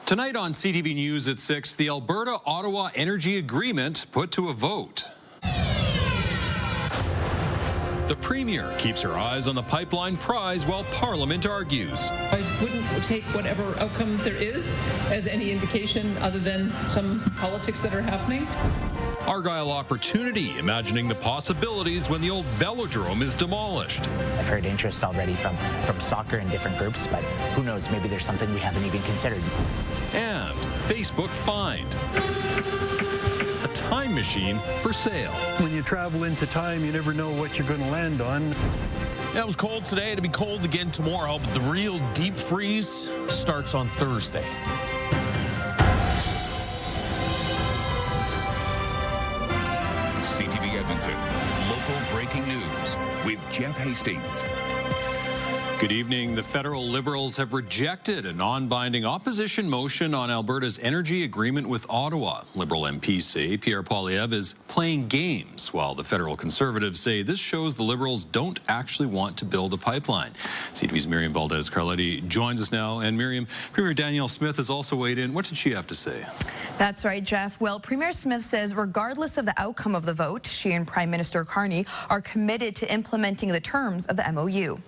Tonight on CTV News at 6, the Alberta-Ottawa Energy Agreement put to a vote. The Premier keeps her eyes on the pipeline prize while Parliament argues. I wouldn't take whatever outcome there is as any indication other than some politics that are happening. Argyle Opportunity imagining the possibilities when the old velodrome is demolished. I've heard interest already from soccer and different groups, but who knows, maybe there's something we haven't even considered. And Facebook Find. A time machine for sale. When you travel into time, you never know what you're going to land on. Yeah, it was cold today. It'll be cold again tomorrow, but the real deep freeze starts on Thursday. CTV Edmonton, local breaking news with Jeff Hastings. Good evening. The federal Liberals have rejected a non-binding opposition motion on Alberta's energy agreement with Ottawa. Liberal MPs say Pierre Poilievre is playing games, while the federal Conservatives say this shows the Liberals don't actually want to build a pipeline. CTV's Miriam Valdez-Carletti joins us now. And Miriam, Premier Danielle Smith has also weighed in. What did she have to say? That's right, Jeff. Well, Premier Smith says regardless of the outcome of the vote, she and Prime Minister Carney are committed to implementing the terms of the MOU.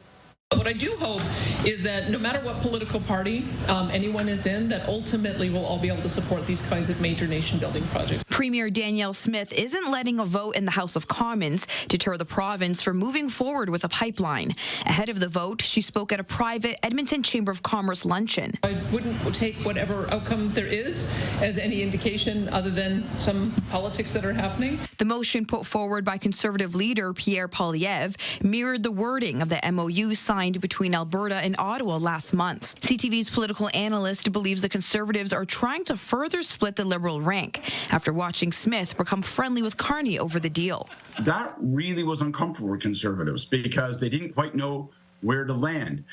What I do hope is that no matter what political party anyone is in, that ultimately we'll all be able to support these kinds of major nation-building projects. Premier Danielle Smith isn't letting a vote in the House of Commons deter the province from moving forward with a pipeline. Ahead of the vote, she spoke at a private Edmonton Chamber of Commerce luncheon. I wouldn't take whatever outcome there is as any indication other than some politics that are happening. The motion put forward by Conservative leader Pierre Poilievre mirrored the wording of the MOU signed between Alberta and Ottawa last month. CTV's political analyst believes the Conservatives are trying to further split the Liberal rank after watching Smith become friendly with Carney over the deal. That really was uncomfortable for Conservatives because they didn't quite know where to land.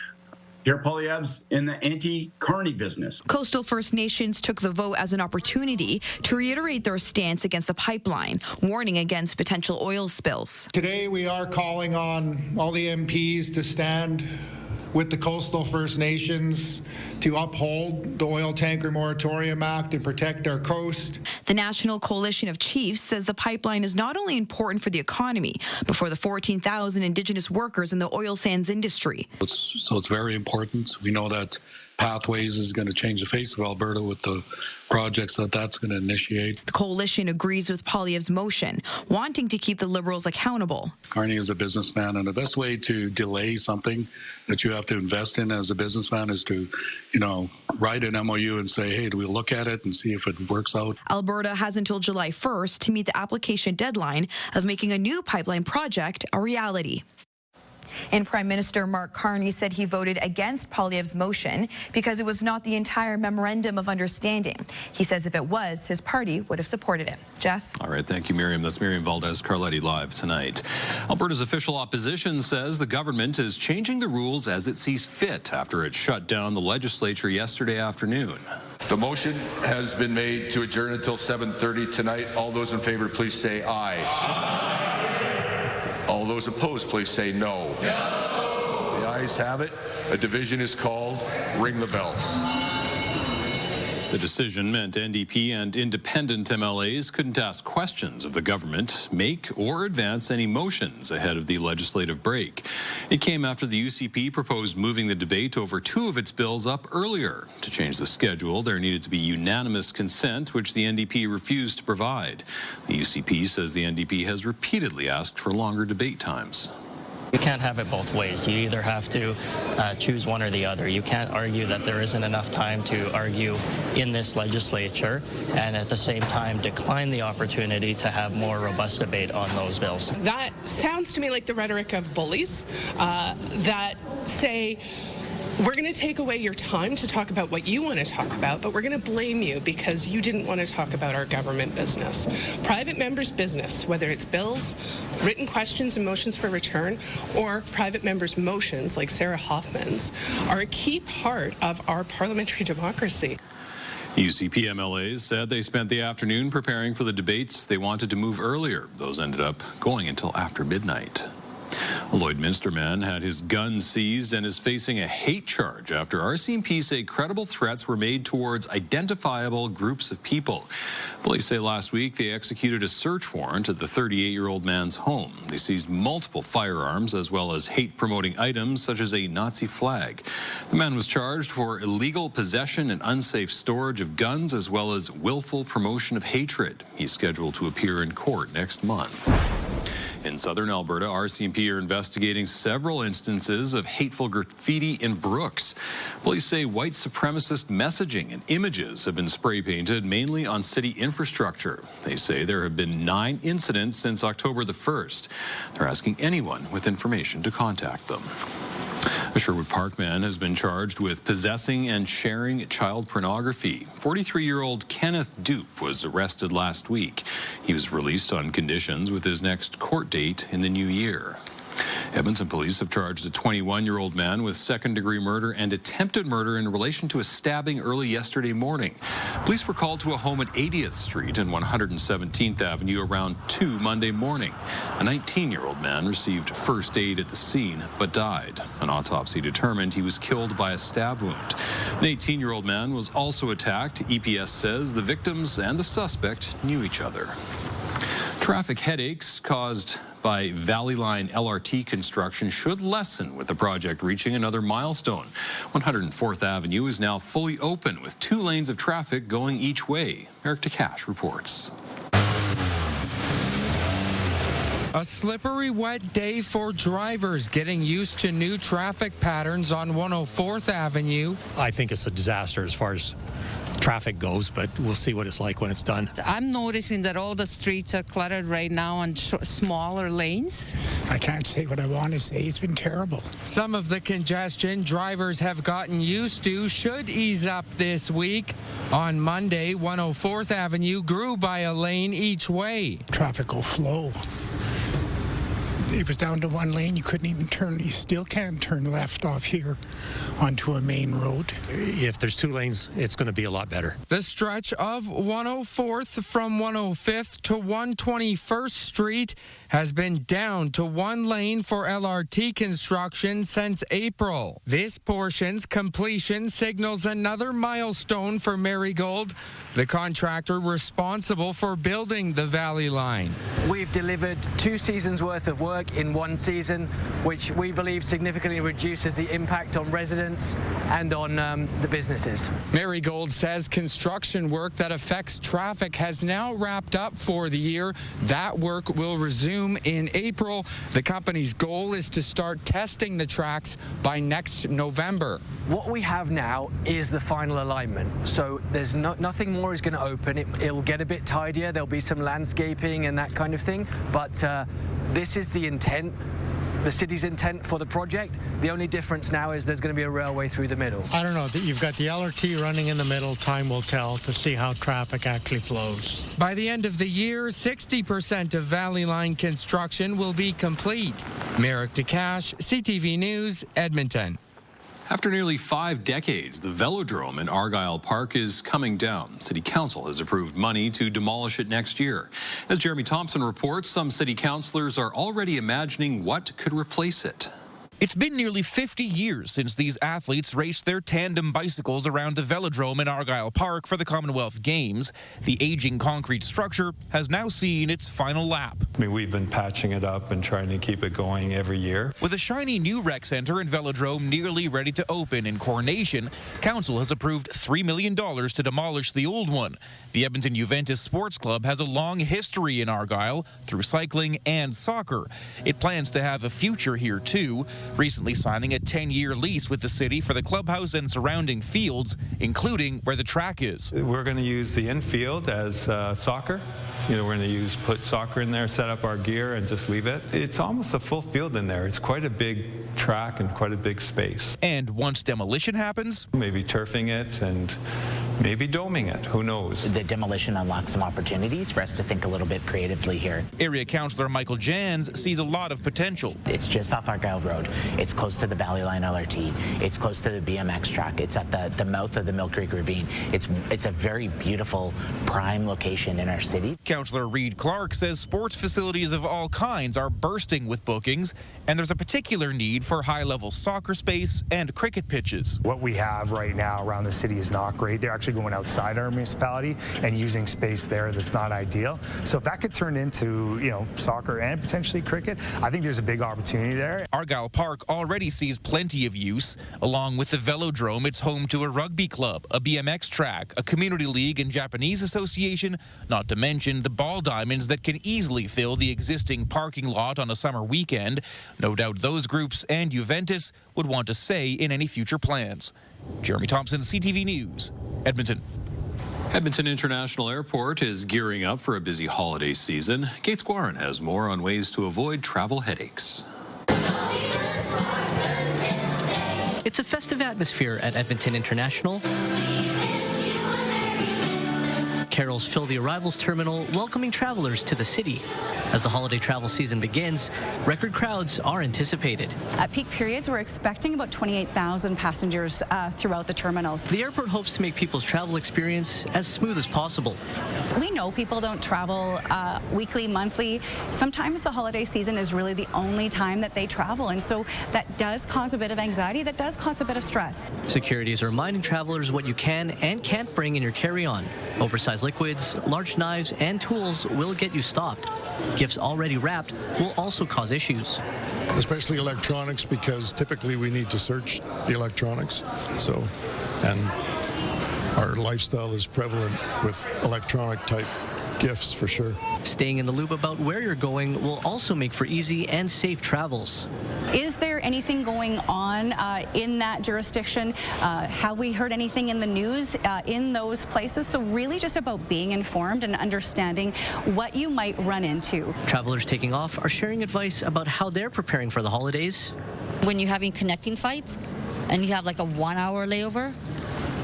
Pierre Poilievre's in the anti-Carney business. Coastal First Nations took the vote as an opportunity to reiterate their stance against the pipeline, warning against potential oil spills. Today we are calling on all the MPs to stand with the Coastal First Nations to uphold the Oil Tanker Moratorium Act and protect our coast. The National Coalition of Chiefs says the pipeline is not only important for the economy, but for the 14,000 Indigenous workers in the oil sands industry. So it's very important. We know that Pathways is going to change the face of Alberta with the projects that's going to initiate. The coalition agrees with Poilievre's motion, wanting to keep the Liberals accountable. Carney is a businessman, and the best way to delay something that you have to invest in as a businessman is to, write an MOU and say, hey, do we look at it and see if it works out? Alberta has until July 1st to meet the application deadline of making a new pipeline project a reality. And Prime Minister Mark Carney said he voted against Poilievre's motion because it was not the entire memorandum of understanding. He says if it was, his party would have supported it. Jeff? All right, thank you, Miriam. That's Miriam Valdez-Carletti live tonight. Alberta's official opposition says the government is changing the rules as it sees fit after it shut down the legislature yesterday afternoon. The motion has been made to adjourn until 7:30 tonight. All those in favor, please say aye. Aye. All those opposed, please say no. No. The ayes have it. A division is called. Ring the bells. The decision meant NDP and independent MLAs couldn't ask questions of the government, make or advance any motions ahead of the legislative break. It came after the UCP proposed moving the debate over two of its bills up earlier. To change the schedule, there needed to be unanimous consent, which the NDP refused to provide. The UCP says the NDP has repeatedly asked for longer debate times. You can't have it both ways. You either have to choose one or the other. You can't argue that there isn't enough time to argue in this legislature and at the same time decline the opportunity to have more robust debate on those bills. That sounds to me like the rhetoric of bullies that say, we're going to take away your time to talk about what you want to talk about, but we're going to blame you because you didn't want to talk about our government business. Private members' business, whether it's bills, written questions and motions for return, or private members' motions like Sarah Hoffman's, are a key part of our parliamentary democracy. UCP MLAs said they spent the afternoon preparing for the debates they wanted to move earlier. Those ended up going until after midnight. A Lloydminster man had his gun seized and is facing a hate charge after RCMP say credible threats were made towards identifiable groups of people. Police say last week they executed a search warrant at the 38-year-old man's home. They seized multiple firearms as well as hate-promoting items such as a Nazi flag. The man was charged for illegal possession and unsafe storage of guns as well as willful promotion of hatred. He's scheduled to appear in court next month. In southern Alberta, RCMP are investigating several instances of hateful graffiti in Brooks. Police say white supremacist messaging and images have been spray painted mainly on city infrastructure. They say there have been 9 incidents since October the 1st. They're asking anyone with information to contact them. A Sherwood Park man has been charged with possessing and sharing child pornography. 43-year-old Kenneth Dupe was arrested last week. He was released on conditions with his next court date in the new year. Edmonton police have charged a 21-year-old man with second-degree murder and attempted murder in relation to a stabbing early yesterday morning. Police were called to a home at 80th Street and 117th Avenue around 2 Monday morning. A 19-year-old man received first aid at the scene but died. An autopsy determined he was killed by a stab wound. An 18-year-old man was also attacked. EPS says the victims and the suspect knew each other. Traffic headaches caused by Valley Line LRT construction should lessen with the project reaching another milestone. 104th Avenue is now fully open with 2 lanes of traffic going each way. Eric DeCash reports. A slippery, wet day for drivers getting used to new traffic patterns on 104th Avenue. I think it's a disaster as far as traffic goes, but we'll see what it's like when it's done. I'm noticing that all the streets are cluttered right now on smaller lanes. I can't say what I want to say. It's been terrible. Some of the congestion drivers have gotten used to should ease up this week. On Monday, 104th Avenue grew by a lane each way. Traffic will flow. It was down to 1 lane. You couldn't even turn. You still can't turn left off here onto a main road. If there's 2 lanes, it's going to be a lot better. The stretch of 104th from 105th to 121st Street has been down to 1 lane for LRT construction since April. This portion's completion signals another milestone for Marigold, the contractor responsible for building the Valley Line. We've delivered 2 seasons worth of work in 1 season, which we believe significantly reduces the impact on residents and on the businesses. Marigold says construction work that affects traffic has now wrapped up for the year. That work will resume in April. The company's goal is to start testing the tracks by next November. What we have now is the final alignment. So there's nothing more is going to open. It'll get a bit tidier. There'll be some landscaping and that kind of thing. But this is the intent. The city's intent for the project. The only difference now is there's going to be a railway through the middle. I don't know. You've got the LRT running in the middle. Time will tell to see how traffic actually flows. By the end of the year, 60% of Valley Line construction will be complete. Eric DeCash, CTV News, Edmonton. After nearly 5 decades, the velodrome in Argyle Park is coming down. City Council has approved money to demolish it next year. As Jeremy Thompson reports, some city councillors are already imagining what could replace it. It's been nearly 50 years since these athletes raced their tandem bicycles around the velodrome in Argyle Park for the Commonwealth Games. The aging concrete structure has now seen its final lap. I mean, we've been patching it up and trying to keep it going every year. With a shiny new rec centre and velodrome nearly ready to open in Coronation, Council has approved $3 million to demolish the old one. The Edmonton Juventus Sports Club has a long history in Argyle through cycling and soccer. It plans to have a future here too, recently signing a 10-year lease with the city for the clubhouse and surrounding fields, including where the track is. We're going to use the infield as soccer. We're going to put soccer in there, set up our gear, and just leave it. It's almost a full field in there. It's quite a big track and quite a big space. And once demolition happens, maybe turfing it and maybe doming it. Who knows? The demolition unlocks some opportunities for us to think a little bit creatively here. Area Councillor Michael Jans sees a lot of potential. It's just off Argyle Road. It's close to the Valley Line LRT. It's close to the BMX track. It's at the mouth of the Mill Creek Ravine. It's a very beautiful prime location in our city. Councillor Reid Clark says sports facilities of all kinds are bursting with bookings, and there's a particular need for high-level soccer space and cricket pitches. What we have right now around the city is not great. They're actually going outside our municipality and using space there that's not ideal. So if that could turn into, soccer and potentially cricket, I think there's a big opportunity there. Argyle Park already sees plenty of use. Along with the velodrome, it's home to a rugby club, a BMX track, a community league and Japanese association, not to mention the ball diamonds that can easily fill the existing parking lot on a summer weekend. No doubt those groups and Juventus would want a say in any future plans. Jeremy Thompson, CTV News, Edmonton. Edmonton International Airport is gearing up for a busy holiday season. Kate Squarren has more on ways to avoid travel headaches. It's a festive atmosphere at Edmonton International. Carols fill the arrivals terminal, welcoming travelers to the city. As the holiday travel season begins, record crowds are anticipated. At peak periods, we're expecting about 28,000 passengers throughout the terminals. The airport hopes to make people's travel experience as smooth as possible. We know people don't travel weekly, monthly. Sometimes the holiday season is really the only time that they travel, and so that does cause a bit of anxiety, that does cause a bit of stress. Security is reminding travelers what you can and can't bring in your carry-on. Oversized liquids, large knives, and tools will get you stopped. Gifts already wrapped will also cause issues. Especially electronics, because typically we need to search the electronics. And our lifestyle is prevalent with electronic type gifts for sure. Staying in the loop about where you're going will also make for easy and safe travels. Is there anything going on in that jurisdiction? Have we heard anything in the news in those places? So really just about being informed and understanding what you might run into. Travelers taking off are sharing advice about how they're preparing for the holidays. When you're having connecting flights and you have like a 1 hour layover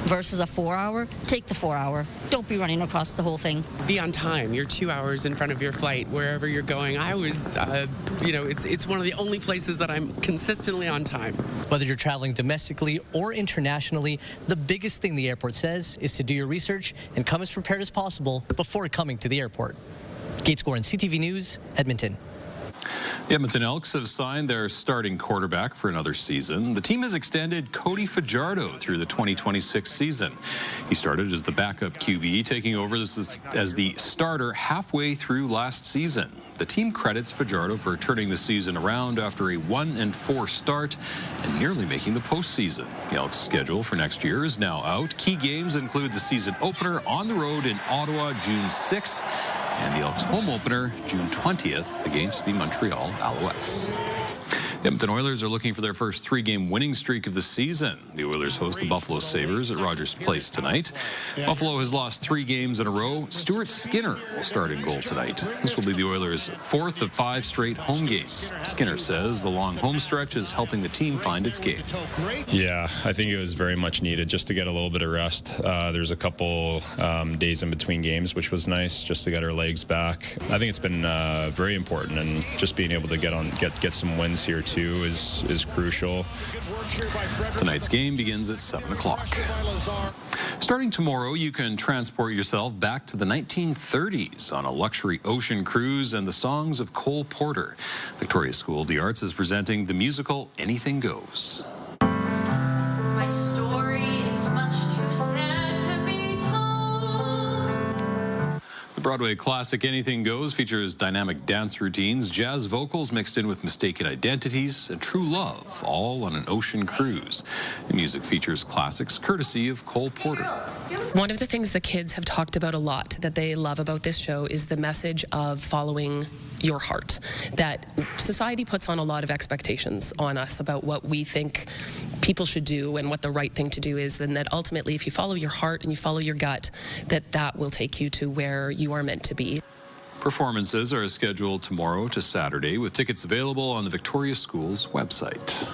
versus a 4 hour, take the 4 hour. Don't be running across the whole thing. Be on time. You're 2 hours in front of your flight, wherever you're going. I was, it's one of the only places that I'm consistently on time. Whether you're traveling domestically or internationally, the biggest thing the airport says is to do your research and come as prepared as possible before coming to the airport. Kate Squarren, CTV News, Edmonton. The Edmonton Elks have signed their starting quarterback for another season. The team has extended Cody Fajardo through the 2026 season. He started as the backup QB, taking over as the starter halfway through last season. The team credits Fajardo for turning the season around after a 1-4 start and nearly making the postseason. The Elks' schedule for next year is now out. Key games include the season opener on the road in Ottawa, June 6th, and the Elks' home opener, June 20th, against the Montreal Alouettes. The Edmonton Oilers are looking for their first 3-game winning streak of the season. The Oilers host the Buffalo Sabres at Rogers Place tonight. Buffalo has lost 3 games in a row. Stuart Skinner will start in goal tonight. This will be the Oilers' 4th of 5 straight home games. Skinner says the long home stretch is helping the team find its game. Yeah, I think it was very much needed just to get a little bit of rest. There's a couple days in between games, which was nice, just to get our legs back. I think it's been very important, and just being able to get some wins here too is crucial. Tonight's game begins at 7 o'clock. Starting tomorrow, you can transport yourself back to the 1930s on a luxury ocean cruise and the songs of Cole Porter. Victoria School of the Arts is presenting the musical Anything Goes. My story is much too sad to be told. The Broadway classic Anything Goes features dynamic dance routines, jazz vocals mixed in with mistaken identities, and true love, all on an ocean cruise. The music features classics courtesy of Cole Porter. One of the things the kids have talked about a lot that they love about this show is the message of following your heart. That society puts on a lot of expectations on us about what we think people should do and what the right thing to do is, and that ultimately if you follow your heart and you follow your gut, that will take you to where you are meant to be. Performances are scheduled tomorrow to Saturday with tickets available on the Victoria School's website.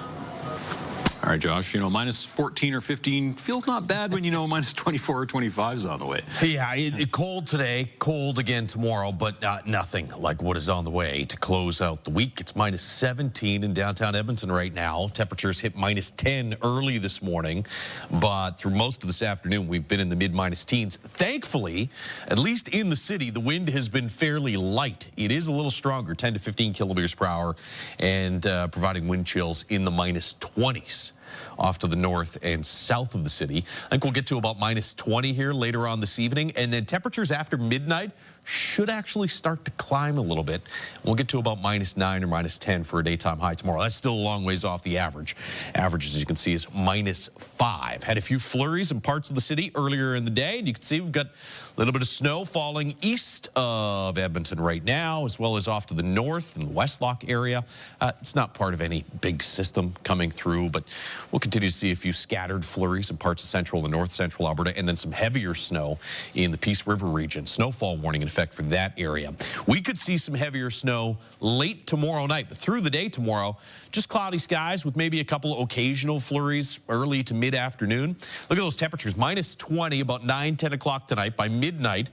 All right, Josh, minus 14 or 15 feels not bad when minus 24 or 25 is on the way. Yeah, cold today, cold again tomorrow, but nothing like what is on the way to close out the week. It's minus 17 in downtown Edmonton right now. Temperatures hit minus 10 early this morning, but through most of this afternoon, we've been in the mid-minus teens. Thankfully, at least in the city, the wind has been fairly light. It is a little stronger, 10 to 15 kilometers per hour, and providing wind chills in the minus 20s. Off to the north and south of the city. I think we'll get to about minus 20 here later on this evening, and then temperatures after midnight should actually start to climb a little bit. We'll get to about minus 9 or minus 10 for a daytime high tomorrow. That's still a long ways off the average. Average, as you can see, is minus 5. Had a few flurries in parts of the city earlier in the day, and you can see we've got a little bit of snow falling east of Edmonton right now, as well as off to the north in the Westlock area. It's not part of any big system coming through, but we'll continue to see a few scattered flurries in parts of central and north central Alberta, and then some heavier snow in the Peace River region. Snowfall warning in effect for that area. We could see some heavier snow late tomorrow night, but through the day tomorrow, just cloudy skies with maybe a couple occasional flurries early to mid-afternoon. Look at those temperatures, minus 20 about 9, 10 o'clock tonight. By midnight,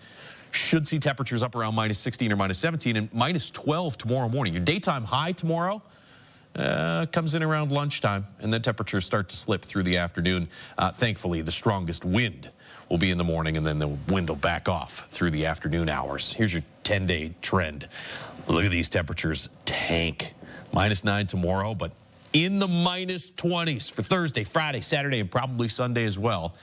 should see temperatures up around minus 16 or minus 17 and minus 12 tomorrow morning. Your daytime high tomorrow comes in around lunchtime, and then temperatures start to slip through the afternoon. Thankfully, the strongest wind will be in the morning, and then the wind will back off through the afternoon hours. Here's your 10-day trend. Look at these temperatures tank. Minus 9 tomorrow, but in the minus 20s for Thursday, Friday, Saturday, and probably Sunday as well.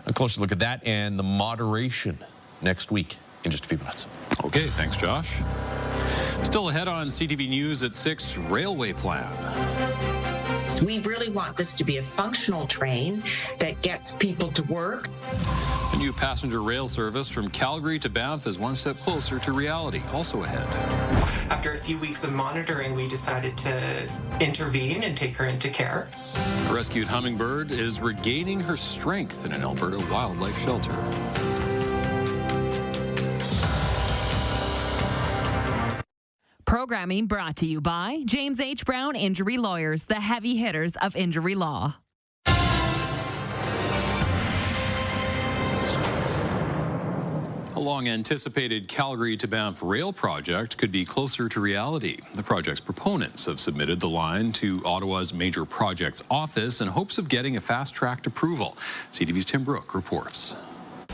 A closer look at that and the moderation next week in just a few minutes. Okay, thanks, Josh. Still ahead on CTV News at 6, railway plan. We really want this to be a functional train that gets people to work. A new passenger rail service from Calgary to Banff is one step closer to reality. Also ahead. After a few weeks of monitoring, we decided to intervene and take her into care. A rescued hummingbird is regaining her strength in an Alberta wildlife shelter. Programming brought to you by James H. Brown Injury Lawyers, the heavy hitters of injury law. A long-anticipated Calgary to Banff rail project could be closer to reality. The project's proponents have submitted the line to Ottawa's Major Projects Office in hopes of getting a fast-tracked approval. CTV's Tim Brooke reports.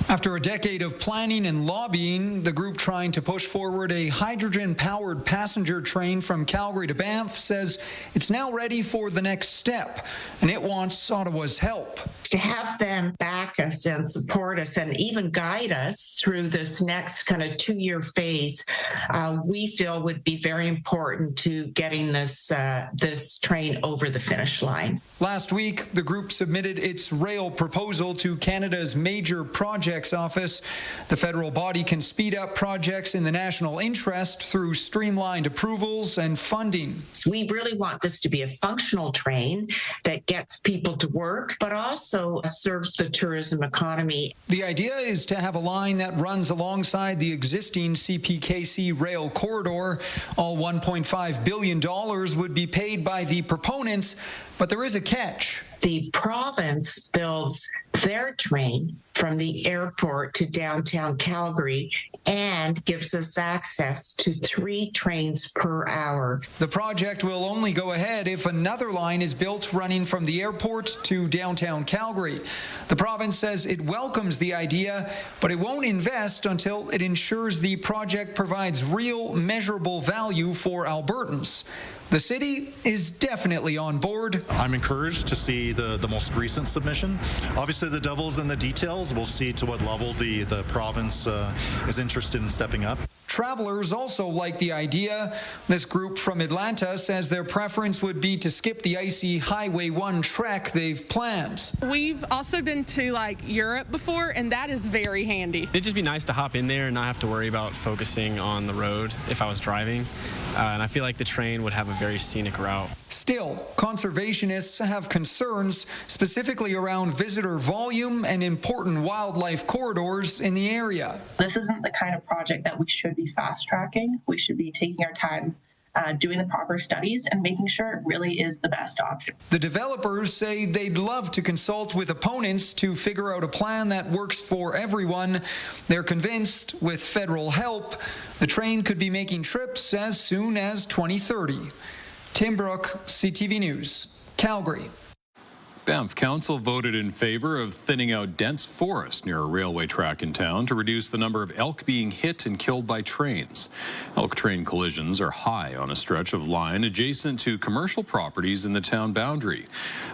After a decade of planning and lobbying, the group trying to push forward a hydrogen-powered passenger train from Calgary to Banff says it's now ready for the next step, and it wants Ottawa's help. To have them back us and support us and even guide us through this next kind of 2-year phase, we feel would be very important to getting this train over the finish line. Last week, the group submitted its rail proposal to Canada's Major Projects Office. The federal body can speed up projects in the national interest through streamlined approvals and funding. We really want this to be a functional train that gets people to work, but also serves the tourism economy. The idea is to have a line that runs alongside the existing CPKC rail corridor. All $1.5 billion would be paid by the proponents, but there is a catch. The province builds their train from the airport to downtown Calgary and gives us access to 3 trains per hour. The project will only go ahead if another line is built running from the airport to downtown Calgary. The province says it welcomes the idea, but it won't invest until it ensures the project provides real, measurable value for Albertans. The city is definitely on board. I'm encouraged to see the most recent submission. Obviously, the devil's in the details. We'll see to what level the province is interested in stepping up. Travelers also like the idea. This group from Atlanta says their preference would be to skip the icy Highway 1 trek they've planned. We've also been to Europe before, and that is very handy. It'd just be nice to hop in there and not have to worry about focusing on the road if I was driving. And I feel like the train would have a very scenic route. Still, conservationists have concerns, specifically around visitor volume and important wildlife corridors in the area. This isn't the kind of project that we should be fast-tracking. We should be taking our time doing the proper studies and making sure it really is the best option. The developers say they'd love to consult with opponents to figure out a plan that works for everyone. They're convinced with federal help, the train could be making trips as soon as 2030. Tim Brooke, CTV News, Calgary. Banff Council voted in favor of thinning out dense forest near a railway track in town to reduce the number of elk being hit and killed by trains. Elk train collisions are high on a stretch of line adjacent to commercial properties in the town boundary.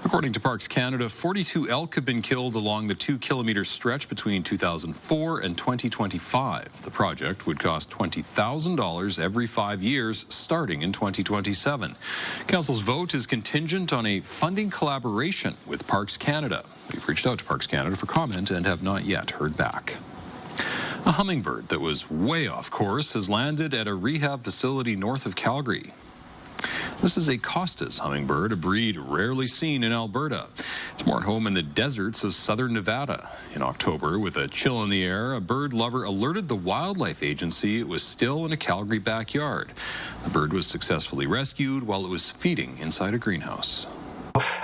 According to Parks Canada, 42 elk have been killed along the 2-kilometer stretch between 2004 and 2025. The project would cost $20,000 every 5 years, starting in 2027. Council's vote is contingent on a funding collaboration with Parks Canada. We've reached out to Parks Canada for comment and have not yet heard back. A hummingbird that was way off course has landed at a rehab facility north of Calgary. This is a Costa's hummingbird, a breed rarely seen in Alberta. It's more at home in the deserts of southern Nevada. In October, with a chill in the air, a bird lover alerted the wildlife agency it was still in a Calgary backyard. The bird was successfully rescued while it was feeding inside a greenhouse.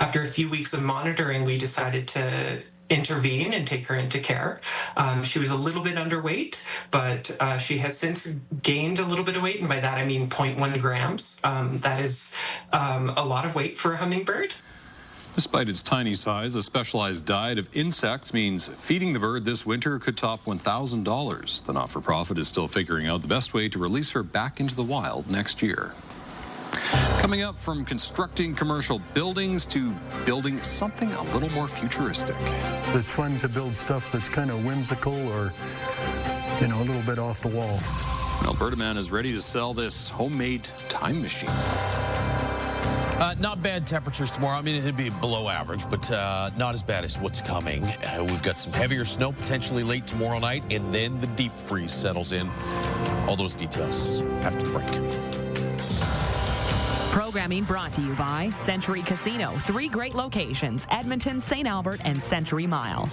After a few weeks of monitoring, we decided to intervene and take her into care. She was a little bit underweight, but she has since gained a little bit of weight, and by that I mean 0.1 grams. That is a lot of weight for a hummingbird. Despite its tiny size, a specialized diet of insects means feeding the bird this winter could top $1,000. The not-for-profit is still figuring out the best way to release her back into the wild next year. Coming up, from constructing commercial buildings to building something a little more futuristic. It's fun to build stuff that's kind of whimsical or, a little bit off the wall. An Alberta man is ready to sell this homemade time machine. Not bad temperatures tomorrow. I mean, it'd be below average, but not as bad as what's coming. We've got some heavier snow potentially late tomorrow night, and then the deep freeze settles in. All those details after the break. Programming brought to you by Century Casino. 3 great locations: Edmonton, St. Albert, and Century Mile.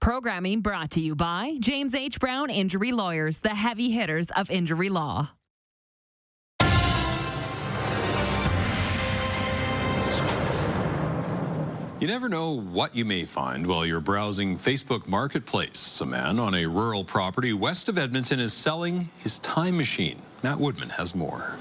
Programming brought to you by James H. Brown Injury Lawyers, the heavy hitters of injury law. You never know what you may find while you're browsing Facebook Marketplace. A man on a rural property west of Edmonton is selling his time machine. Matt Woodman has more.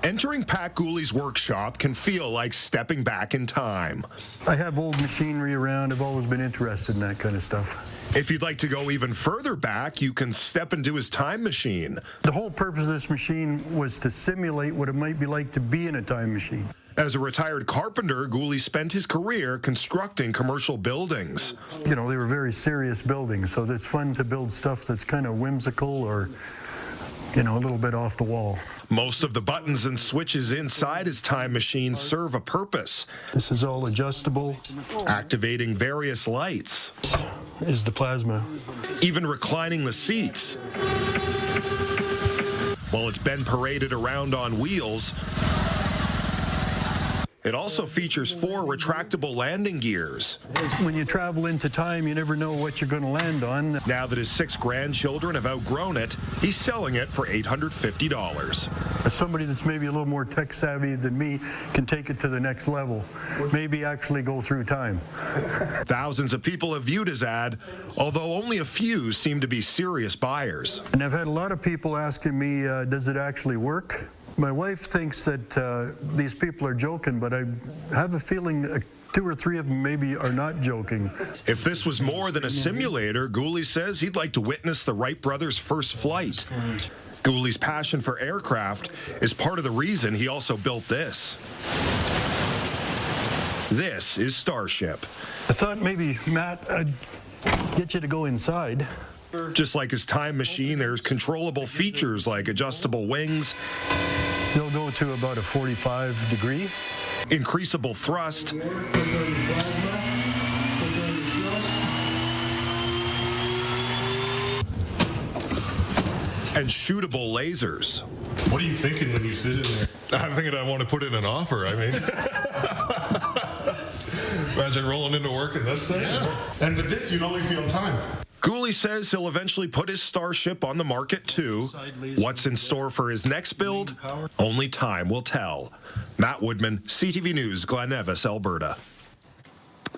Entering Pat Gooley's workshop can feel like stepping back in time. I have old machinery around. I've always been interested in that kind of stuff. If you'd like to go even further back, you can step into his time machine. The whole purpose of this machine was to simulate what it might be like to be in a time machine. As a retired carpenter, Gooley spent his career constructing commercial buildings. They were very serious buildings, so it's fun to build stuff that's kind of whimsical or, a little bit off the wall. Most of the buttons and switches inside his time machine serve a purpose. This is all adjustable. Activating various lights. Is the plasma. Even reclining the seats. While it's been paraded around on wheels, it also features 4 retractable landing gears. When you travel into time, you never know what you're going to land on. Now that his 6 grandchildren have outgrown it, he's selling it for $850. Somebody that's maybe a little more tech savvy than me can take it to the next level. Maybe actually go through time. Thousands of people have viewed his ad, although only a few seem to be serious buyers. And I've had a lot of people asking me, does it actually work? My wife thinks that these people are joking, but I have a feeling 2 or 3 of them maybe are not joking. If this was more than a simulator, Gooley says he'd like to witness the Wright brothers' first flight. Gooley's passion for aircraft is part of the reason he also built this. This is Starship. I thought maybe, Matt, I'd get you to go inside. Just like his time machine, there's controllable features like adjustable wings. They'll go to about a 45 degree. Increasable thrust. And shootable lasers. What are you thinking when you sit in there? I'm thinking I want to put in an offer, Imagine rolling into work in this thing. Yeah. And with this, you'd only be on time. Gooley Gooley says he'll eventually put his Starship on the market too. What's in store for his next build? Only time will tell. Matt Woodman, CTV News, Glen Nevis, Alberta.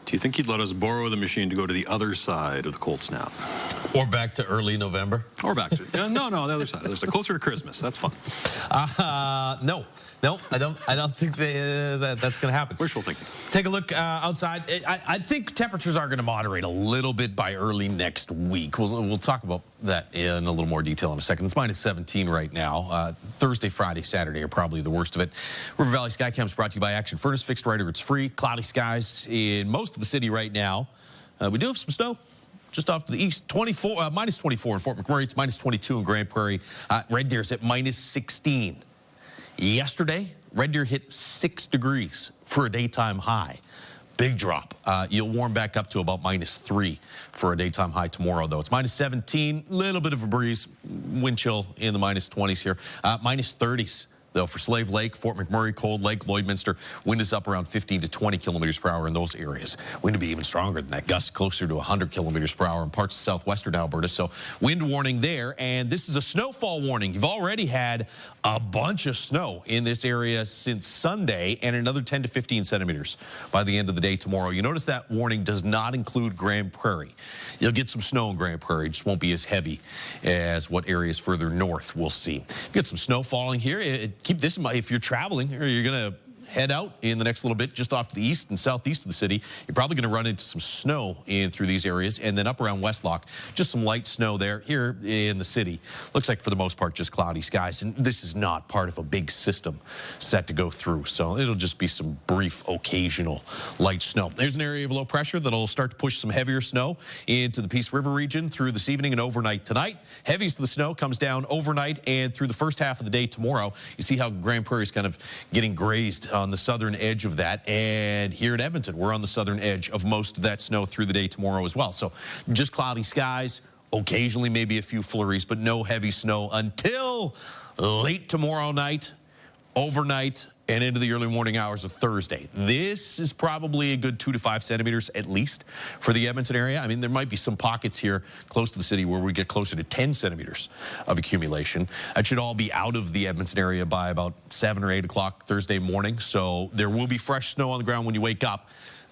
Do you think he'd let us borrow the machine to go to the other side of the cold snap? Or back to early November? Or back to, no, the other side. There's closer to Christmas. That's fun. No, I don't think that's going to happen. Wishful thinking. Take a look outside. I think temperatures are going to moderate a little bit by early next week. We'll talk about that in a little more detail in a second. It's minus 17 right now. Thursday, Friday, Saturday are probably the worst of it. River Valley Skycam is brought to you by Action Furnace. Fixed right or it's free. Cloudy skies in most of the city right now. We do have some snow. Just off to the east, minus 24 in Fort McMurray. It's minus 22 in Grand Prairie. Red Deer's at minus 16. Yesterday, Red Deer hit 6 degrees for a daytime high. Big drop. You'll warm back up to about minus 3 for a daytime high tomorrow, though. It's minus 17, little bit of a breeze. Wind chill in the minus 20s here. Minus 30s. Though for Slave Lake, Fort McMurray, Cold Lake, Lloydminster, wind is up around 15 to 20 kilometers per hour in those areas. Wind to be even stronger than that, gusts closer to 100 kilometers per hour in parts of southwestern Alberta. So wind warning there, and this is a snowfall warning. You've already had a bunch of snow in this area since Sunday, and another 10 to 15 centimeters by the end of the day tomorrow. You notice that warning does not include Grand Prairie. You'll get some snow in Grand Prairie, it just won't be as heavy as what areas further north we'll see. Get some snow falling here. Keep this in mind. If you're traveling or you're going to head out in the next little bit just off to the east and southeast of the city, you're probably going to run into some snow in through these areas, and then up around Westlock, just some light snow there. Here in the city, looks like for the most part just cloudy skies, and this is not part of a big system set to go through, so it'll just be some brief occasional light snow. There's an area of low pressure that'll start to push some heavier snow into the Peace River region through this evening and overnight tonight. Heaviest of the snow comes down overnight and through the first half of the day tomorrow. You see how Grand Prairie is kind of getting grazed on the southern edge of that, and here in Edmonton we're on the southern edge of most of that snow through the day tomorrow as well. So just cloudy skies, occasionally maybe a few flurries, but no heavy snow until late tomorrow night, overnight, and into the early morning hours of Thursday. This is probably a good 2 to 5 centimeters at least for the Edmonton area. I mean, there might be some pockets here close to the city where we get closer to 10 centimeters of accumulation. That should all be out of the Edmonton area by about 7 or 8 o'clock Thursday morning. So there will be fresh snow on the ground when you wake up.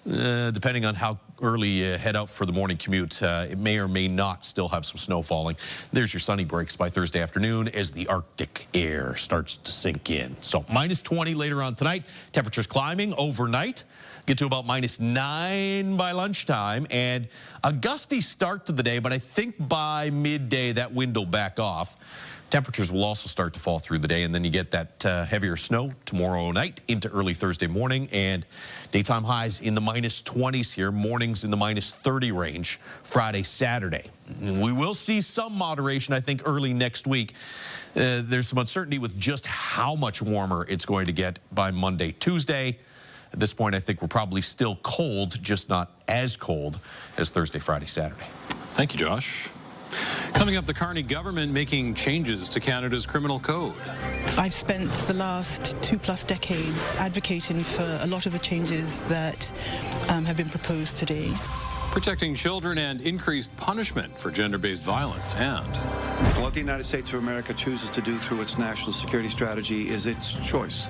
Depending on how early you head out for the morning commute, it may or may not still have some snow falling. There's your sunny breaks by Thursday afternoon as the Arctic air starts to sink in. So minus 20 later on tonight. Temperatures climbing overnight. Get to about minus 9 by lunchtime. And a gusty start to the day, but I think by midday that wind will back off. Temperatures will also start to fall through the day, and then you get that heavier snow tomorrow night into early Thursday morning, and daytime highs in the minus 20s here, mornings in the minus 30 range Friday, Saturday. And we will see some moderation, I think, early next week. There's some uncertainty with just how much warmer it's going to get by Monday, Tuesday. At this point, I think we're probably still cold, just not as cold as Thursday, Friday, Saturday. Thank you, Josh. Coming up, the Carney government making changes to Canada's criminal code. I've spent the last 2+ decades advocating for a lot of the changes that have been proposed today. Protecting children and increased punishment for gender-based violence, and what the United States of America chooses to do through its national security strategy is its choice.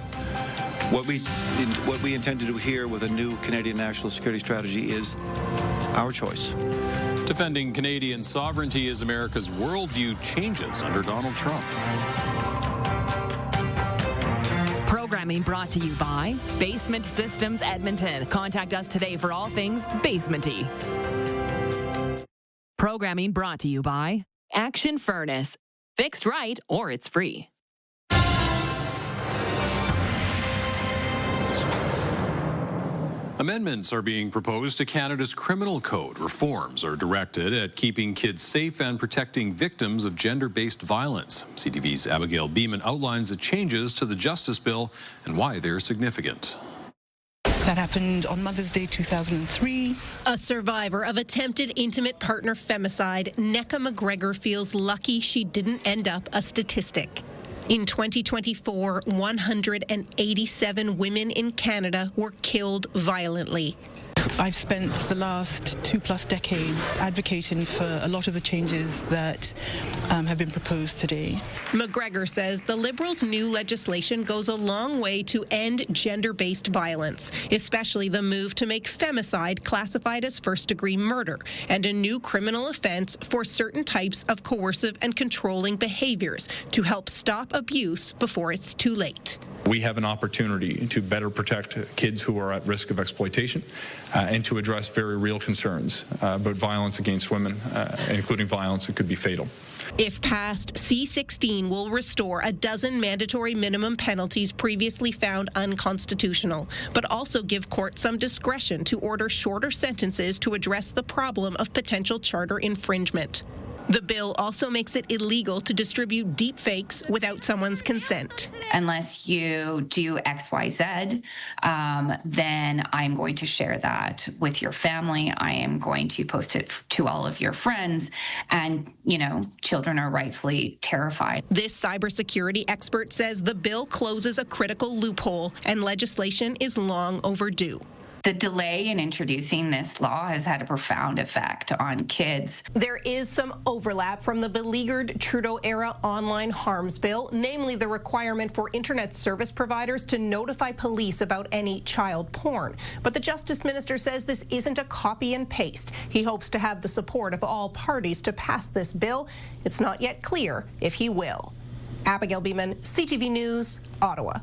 What we intend to do here with a new Canadian national security strategy is our choice. Defending Canadian sovereignty as America's worldview changes under Donald Trump. Programming brought to you by Basement Systems Edmonton. Contact us today for all things basementy. Programming brought to you by Action Furnace. Fixed right or it's free. Amendments are being proposed to Canada's criminal code. Reforms are directed at keeping kids safe and protecting victims of gender-based violence. CTV's Abigail Beeman outlines the changes to the Justice Bill and why they're significant. That happened on Mother's Day 2003. A survivor of attempted intimate partner femicide, Nneka McGregor feels lucky she didn't end up a statistic. In 2024, 187 women in Canada were killed violently. I've spent the last 2+ decades advocating for a lot of the changes that have been proposed today. McGregor says the Liberals' new legislation goes a long way to end gender-based violence, especially the move to make femicide classified as first-degree murder and a new criminal offense for certain types of coercive and controlling behaviors to help stop abuse before it's too late. We have an opportunity to better protect kids who are at risk of exploitation and to address very real concerns about violence against women, including violence that could be fatal. If passed, C-16 will restore a dozen mandatory minimum penalties previously found unconstitutional, but also give courts some discretion to order shorter sentences to address the problem of potential charter infringement. The bill also makes it illegal to distribute deepfakes without someone's consent. Unless you do XYZ, then I'm going to share that with your family. I am going to post it to all of your friends. And, children are rightfully terrified. This cybersecurity expert says the bill closes a critical loophole and legislation is long overdue. The delay in introducing this law has had a profound effect on kids. There is some overlap from the beleaguered Trudeau-era online harms bill, namely the requirement for internet service providers to notify police about any child porn. But the Justice Minister says this isn't a copy and paste. He hopes to have the support of all parties to pass this bill. It's not yet clear if he will. Abigail Beeman, CTV News, Ottawa.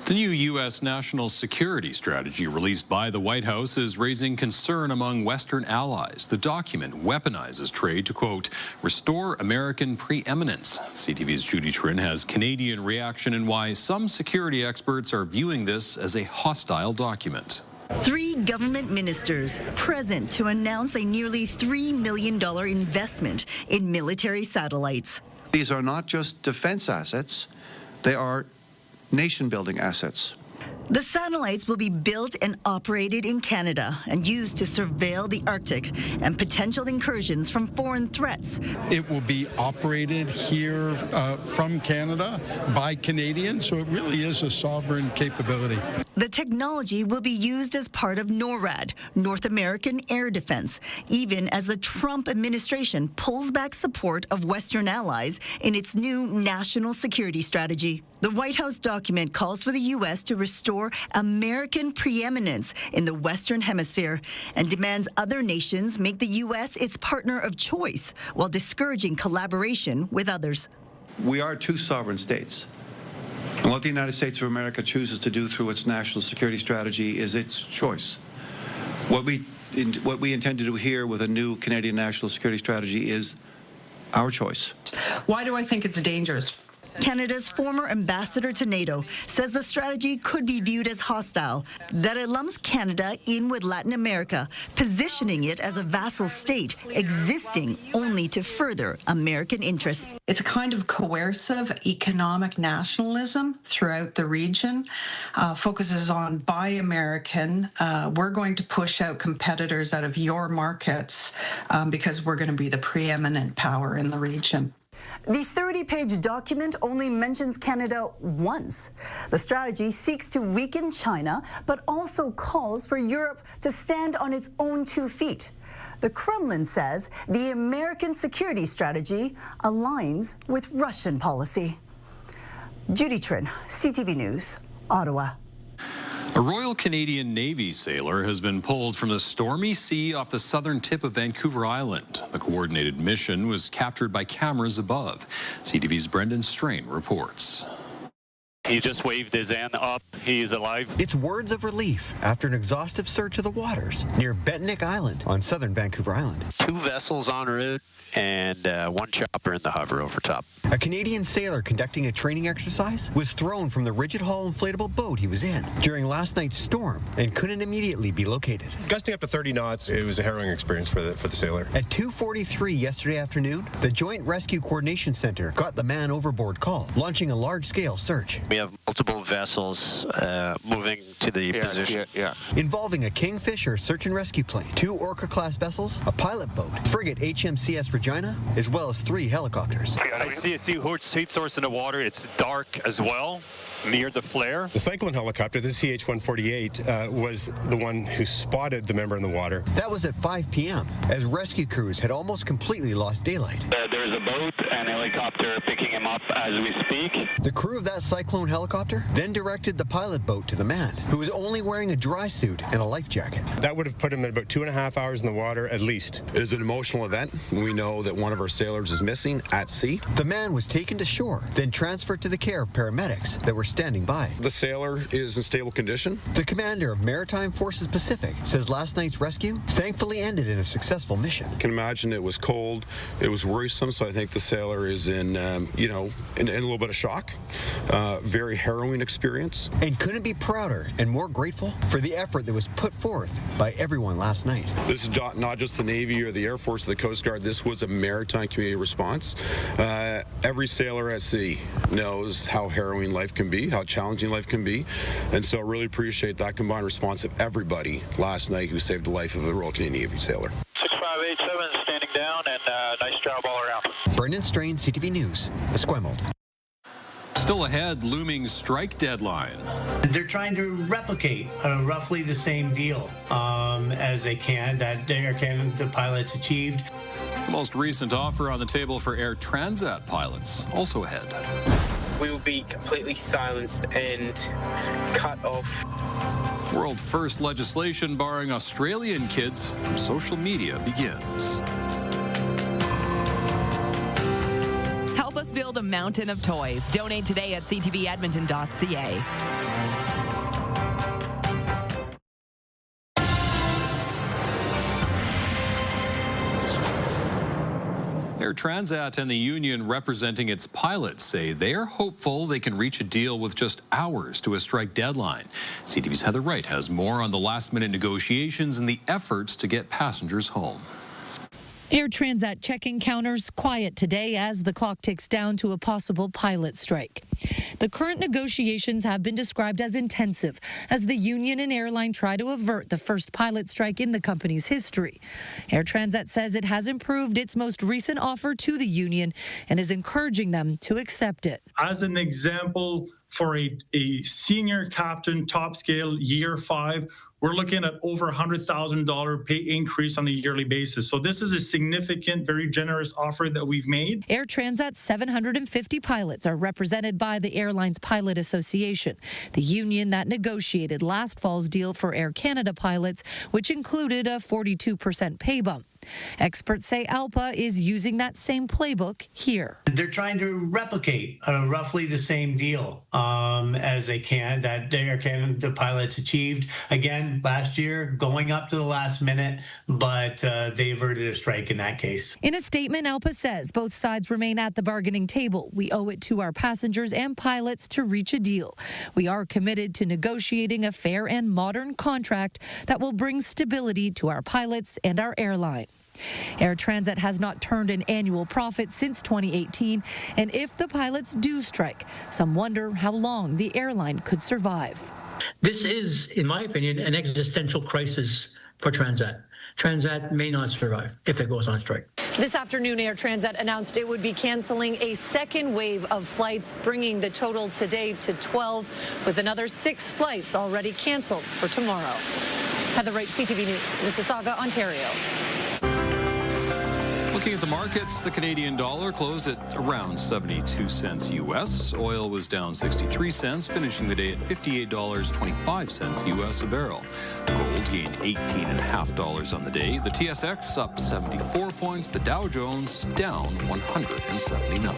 The new U.S. national security strategy released by the White House is raising concern among Western allies. The document weaponizes trade to, quote, restore American preeminence. CTV's Judy Trin has Canadian reaction and why some security experts are viewing this as a hostile document. 3 government ministers present to announce a nearly $3 million investment in military satellites. These are not just defense assets, they are nation-building assets. The satellites will be built and operated in Canada and used to surveil the Arctic and potential incursions from foreign threats. It will be operated here from Canada by Canadians, so it really is a sovereign capability. The technology will be used as part of NORAD, North American Air Defense, even as the Trump administration pulls back support of Western allies in its new national security strategy. The White House document calls for the U.S. to restore American preeminence in the Western Hemisphere and demands other nations make the U.S. its partner of choice while discouraging collaboration with others. We are 2 sovereign states. And what the United States of America chooses to do through its national security strategy is its choice. What we intend to do here with a new Canadian national security strategy is our choice. Why do I think it's dangerous? Canada's former ambassador to NATO says the strategy could be viewed as hostile, that it lumps Canada in with Latin America, positioning it as a vassal state, existing only to further American interests. It's a kind of coercive economic nationalism throughout the region, focuses on buy American. We're going to push out competitors out of your markets because we're going to be the preeminent power in the region. The 30-page document only mentions Canada once. The strategy seeks to weaken China, but also calls for Europe to stand on its own 2 feet. The Kremlin says the American security strategy aligns with Russian policy. Judy Trin, CTV News, Ottawa. A Royal Canadian Navy sailor has been pulled from the stormy sea off the southern tip of Vancouver Island. The coordinated mission was captured by cameras above. CTV's Brendan Strain reports. He just waved his hand up. He is alive. It's words of relief after an exhaustive search of the waters near Bentnick Island on southern Vancouver Island. 2 vessels en route and 1 chopper in the hover over top. A Canadian sailor conducting a training exercise was thrown from the rigid hull inflatable boat he was in during last night's storm and couldn't immediately be located. Gusting up to 30 knots, it was a harrowing experience for the sailor. At 2:43 yesterday afternoon, the Joint Rescue Coordination Center got the man overboard call, launching a large-scale search. We have multiple vessels moving to the position. Involving a Kingfisher search and rescue plane, 2 Orca-class vessels, a pilot boat, frigate HMCS Regina, as well as 3 helicopters. I see a heat source in the water. It's dark as well, near the flare. The Cyclone helicopter, the CH-148, was the one who spotted the member in the water. That was at 5 p.m., as rescue crews had almost completely lost daylight. There's a boat and helicopter picking him up as we speak. The crew of that Cyclone helicopter then directed the pilot boat to the man, who was only wearing a dry suit and a life jacket. That would have put him at about 2.5 hours in the water at least. It is an emotional event. We know that one of our sailors is missing at sea. The man was taken to shore, then transferred to the care of paramedics that were standing by. The sailor is in stable condition. The commander of Maritime Forces Pacific says last night's rescue thankfully ended in a successful mission. You can imagine it was cold, it was worrisome, so I think the sailor is in a little bit of shock. Very harrowing experience. And couldn't be prouder and more grateful for the effort that was put forth by everyone last night. This is not just the Navy or the Air Force or the Coast Guard. This was a maritime community response. Every sailor at sea knows how harrowing life can be, how challenging life can be, and so I really appreciate that combined response of everybody last night who saved the life of a Royal Canadian Navy sailor. 6587 standing down, and nice job all around. Brendan Strain, CTV News, Esquimalt. Still ahead, looming strike deadline. They're trying to replicate roughly the same deal as they can that Air Canada pilots achieved. The most recent offer on the table for Air Transat pilots, also ahead. We will be completely silenced and cut off. World first legislation barring Australian kids from social media begins. Help us build a mountain of toys. Donate today at ctvedmonton.ca. Air Transat and the union representing its pilots say they're hopeful they can reach a deal with just hours to a strike deadline. CTV's Heather Wright has more on the last-minute negotiations and the efforts to get passengers home. Air Transat check-in counters quiet today as the clock ticks down to a possible pilot strike. The current negotiations have been described as intensive as the union and airline try to avert the first pilot strike in the company's history. Air Transat says it has improved its most recent offer to the union and is encouraging them to accept it. As an example, for a senior captain, top scale, year 5, we're looking at over $100,000 pay increase on a yearly basis. So this is a significant, very generous offer that we've made. Air Transat's 750 pilots are represented by the Airlines Pilot Association, the union that negotiated last fall's deal for Air Canada pilots, which included a 42% pay bump. Experts say ALPA is using that same playbook here. They're trying to replicate roughly the same deal as they can that Air Canada pilots achieved. Again, last year, going up to the last minute, but they averted a strike in that case. In a statement, ALPA says both sides remain at the bargaining table. We owe it to our passengers and pilots to reach a deal. We are committed to negotiating a fair and modern contract that will bring stability to our pilots and our airline. Air Transat has not turned an annual profit since 2018, and if the pilots do strike, some wonder how long the airline could survive. This is, in my opinion, an existential crisis for Transat. Transat may not survive if it goes on strike. This afternoon, Air Transat announced it would be canceling a second wave of flights, bringing the total today to 12, with another 6 flights already canceled for tomorrow. Heather Wright, CTV News, Mississauga, Ontario. Looking at the markets, the Canadian dollar closed at around 72 cents U.S. Oil was down 63 cents, finishing the day at $58.25 U.S. a barrel. Gold gained $18.50 on the day. The TSX up 74 points. The Dow Jones down 179.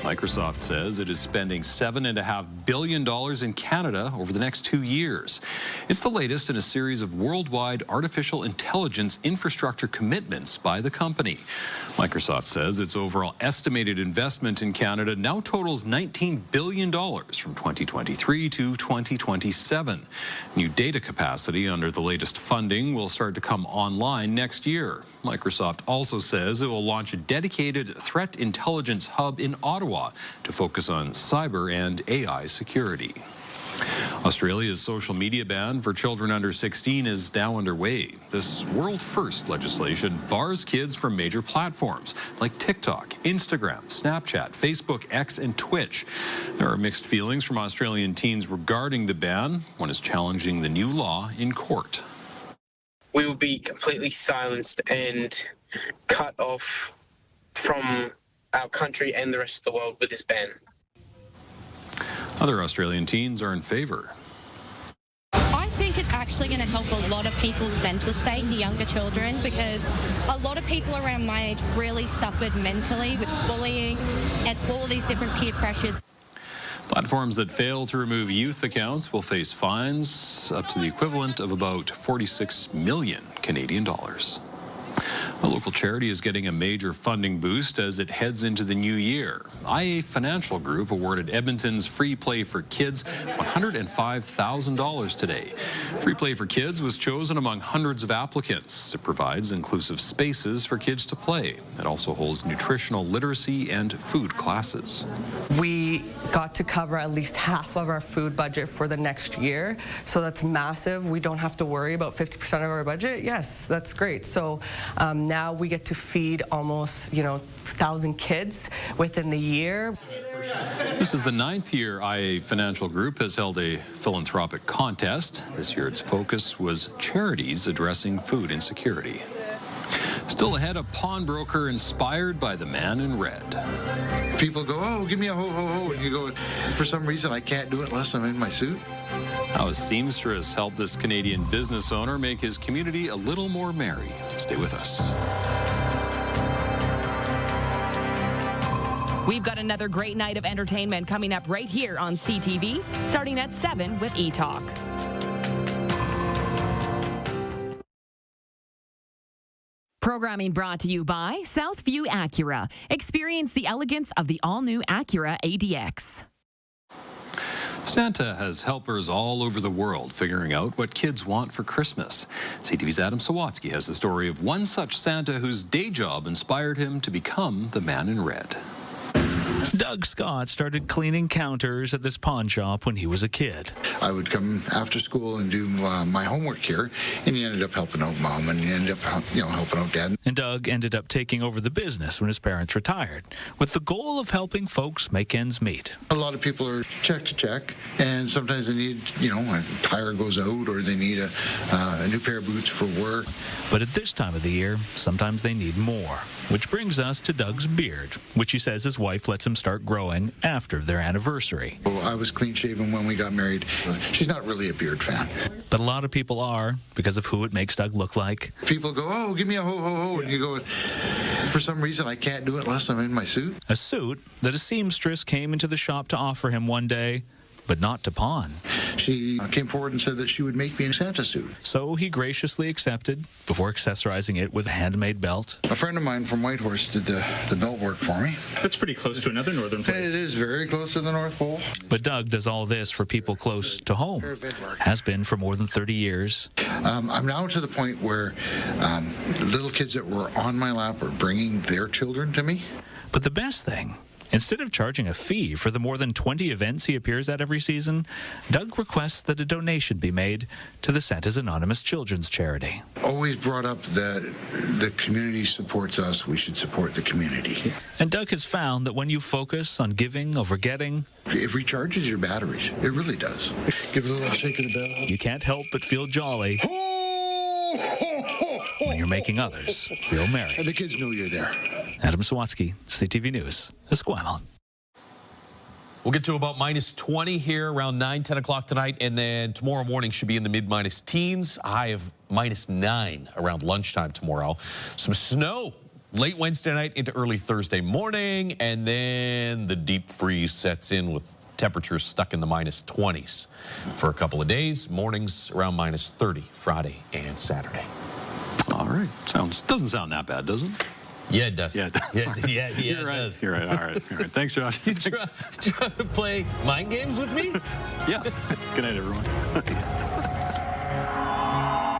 Microsoft says it is spending $7.5 billion in Canada over the next 2 years. It's the latest in a series of worldwide artificial intelligence infrastructure commitments by the company. Microsoft says its overall estimated investment in Canada now totals $19 billion from 2023 to 2027. New data capacity under the latest funding will start to come online next year. Microsoft also says it will launch a dedicated threat intelligence hub in Ottawa Ottawa to focus on cyber and AI security. Australia's social media ban for children under 16 is now underway. This world-first legislation bars kids from major platforms like TikTok, Instagram, Snapchat, Facebook, X, and Twitch. There are mixed feelings from Australian teens regarding the ban. One is challenging the new law in court. We will be completely silenced and cut off from our country and the rest of the world with this ban. Other Australian teens are in favor. I think it's actually going to help a lot of people's mental state, the younger children, because a lot of people around my age really suffered mentally with bullying and all these different peer pressures. Platforms that fail to remove youth accounts will face fines up to the equivalent of about 46 million Canadian dollars. A local charity is getting a major funding boost as it heads into the new year. IA Financial Group awarded Edmonton's Free Play for Kids $105,000 today. Free Play for Kids was chosen among hundreds of applicants. It provides inclusive spaces for kids to play. It also holds nutritional literacy and food classes. We got to cover at least half of our food budget for the next year, so that's massive. We don't have to worry about 50% of our budget. Yes, that's great. So now we get to feed almost, 1,000 kids within the year. This is the 9th year IA Financial Group has held a philanthropic contest. This year its focus was charities addressing food insecurity. Still ahead, a pawnbroker inspired by the man in red. People go, oh, give me a ho-ho-ho, and you go, for some reason I can't do it unless I'm in my suit. How a seamstress helped this Canadian business owner make his community a little more merry. Stay with us. We've got another great night of entertainment coming up right here on CTV, starting at 7 with E-Talk. Programming brought to you by Southview Acura. Experience the elegance of the all-new Acura ADX. Santa has helpers all over the world figuring out what kids want for Christmas. CTV's Adam Sawatsky has the story of one such Santa whose day job inspired him to become the man in red. Doug Scott started cleaning counters at this pawn shop when he was a kid. I would come after school and do my homework here, and he ended up helping out Mom, and he ended up, helping out Dad. And Doug ended up taking over the business when his parents retired, with the goal of helping folks make ends meet. A lot of people are check to check, and sometimes they need, a tire goes out, or they need a new pair of boots for work. But at this time of the year, sometimes they need more, which brings us to Doug's beard, which he says his wife lets him start growing after their anniversary. Well, I was clean-shaven when we got married. She's not really a beard fan. But a lot of people are, because of who it makes Doug look like. People go, oh, give me a ho-ho-ho, and you go, for some reason I can't do it unless I'm in my suit. A suit that a seamstress came into the shop to offer him one day, but not to pawn. She came forward and said that she would make me a Santa suit. So he graciously accepted before accessorizing it with a handmade belt. A friend of mine from Whitehorse did the belt work for me. That's pretty close to another northern place. It is very close to the North Pole. But Doug does all this for people close to home. Has been for more than 30 years. I'm now to the point where little kids that were on my lap are bringing their children to me. But the best thing, instead of charging a fee for the more than 20 events he appears at every season, Doug requests that a donation be made to the Santa's Anonymous Children's Charity. Always brought up that the community supports us, we should support the community. And Doug has found that when you focus on giving over getting, it recharges your batteries. It really does. Give it a little shake of the bell. You can't help but feel jolly when you're making others feel merry. And the kids know you're there. Adam Sawatsky, CTV News, Esquimalt. We'll get to about minus 20 here around 9, 10 o'clock tonight, and then tomorrow morning should be in the mid-minus teens. A high of minus 9 around lunchtime tomorrow. Some snow late Wednesday night into early Thursday morning, and then the deep freeze sets in with temperatures stuck in the minus 20s for a couple of days. Mornings around minus 30 Friday and Saturday. All right. Doesn't sound that bad, does it? Yeah, it does. Yeah, You're right. It does. You're right. All right. Thanks, Josh. You try to play mind games with me? Yes. Good night, everyone.